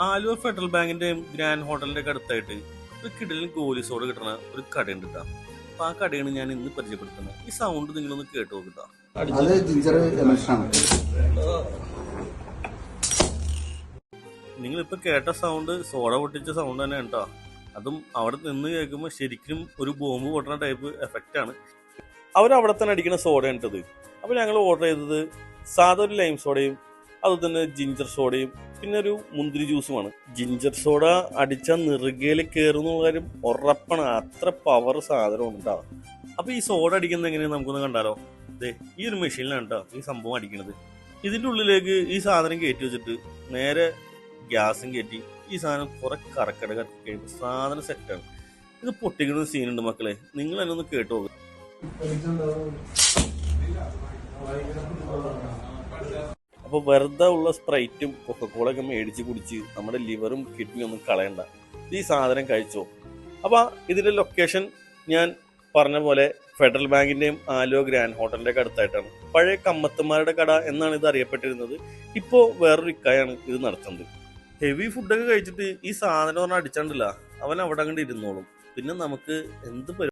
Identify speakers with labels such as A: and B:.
A: Aluva federal ബാങ്കിന്റെയും grand ഹോട്ടലിന്റെ ഒക്കെ അടുത്തായിട്ട് ഒരു കിടലിന് ഗോലിസോട് കിട്ടുന്ന ഒരു കടയുണ്ട് കേട്ടോ. അപ്പൊ ആ കടയാണ് ഞാൻ ഇന്ന് പരിചയപ്പെടുത്തുന്നത്. ഈ സൗണ്ട് നിങ്ങളൊന്ന് കേട്ട് നോക്കിട്ടാ. നിങ്ങളിപ്പോ കേട്ട സൗണ്ട് സോഡ പൊട്ടിച്ച സൗണ്ട് തന്നെ കേട്ടോ. അതും അവിടെ നിന്ന് കേൾക്കുമ്പോൾ ശരിക്കും ഒരു ബോംബ് പൊട്ടുന്ന ടൈപ്പ് എഫക്റ്റ് ആണ്. അവരവിടെ തന്നെ അടിക്കുന്ന സോഡ ഉണ്ടത്. അപ്പൊ ഞങ്ങൾ ഓർഡർ ചെയ്തത് സാധാ ഒരു ലൈം സോഡയും അതുപോലെ തന്നെ ജിഞ്ചർ സോഡയും പിന്നെ ഒരു മുന്തിരി ജ്യൂസുമാണ്. ജിഞ്ചർ സോഡ അടിച്ച നെറുകയിൽ കയറുന്ന കാര്യം ഉറപ്പാണ്. അത്ര പവർ സാധനം ഉണ്ടാവും. അപ്പൊ ഈ സോഡ അടിക്കുന്നത് എങ്ങനെയാന്ന് നമുക്കൊന്ന് കണ്ടാലോ. അതെ, ഈ ഒരു മെഷീനിലാണ് കേട്ടോ ഈ സംഭവം അടിക്കണത്. ഇതിന്റെ ഉള്ളിലേക്ക് ഈ സാധനം കയറ്റി വെച്ചിട്ട് നേരെ ഗ്യാസും കയറ്റി ഈ സാധനം കുറെ കറക്കി കഴിയുമ്പോൾ സാധനം സെറ്റാണ്. ഇത് പൊട്ടിക്കുന്ന സീനുണ്ട് മക്കളെ, നിങ്ങൾ എന്നെ ഒന്ന് കേട്ടു നോക്കുക. അപ്പൊ വെറുതെ ഉള്ള സ്പ്രൈറ്റും കൊക്കക്കോളൊക്കെ മേടിച്ച് കുടിച്ച് നമ്മുടെ ലിവറും കിഡ്നിയും ഒന്നും കളയണ്ട, ഈ സാധനം കഴിച്ചോ. അപ്പൊ ഇതിന്റെ ലൊക്കേഷൻ ഞാൻ പറഞ്ഞ പോലെ ഫെഡറൽ ബാങ്കിന്റെയും ആലുവ ഗ്രാൻഡ് ഹോട്ടലിന്റെ ഒക്കെ അടുത്തായിട്ടാണ്. പഴയ കമ്മത്തന്മാരുടെ കട എന്നാണ് ഇത് അറിയപ്പെട്ടിരുന്നത്. ഇപ്പോ വേറൊരു ഇക്കായാണ് ഇത് നടത്തുന്നത്. ഹെവി ഫുഡൊക്കെ കഴിച്ചിട്ട് ഈ സാധനം പറഞ്ഞാൽ അടിച്ചാണ്ടില്ല, അവൻ അവിടെ അങ്ങോട്ട് ഇരുന്നോളും. പിന്നെ നമുക്ക് എന്ത്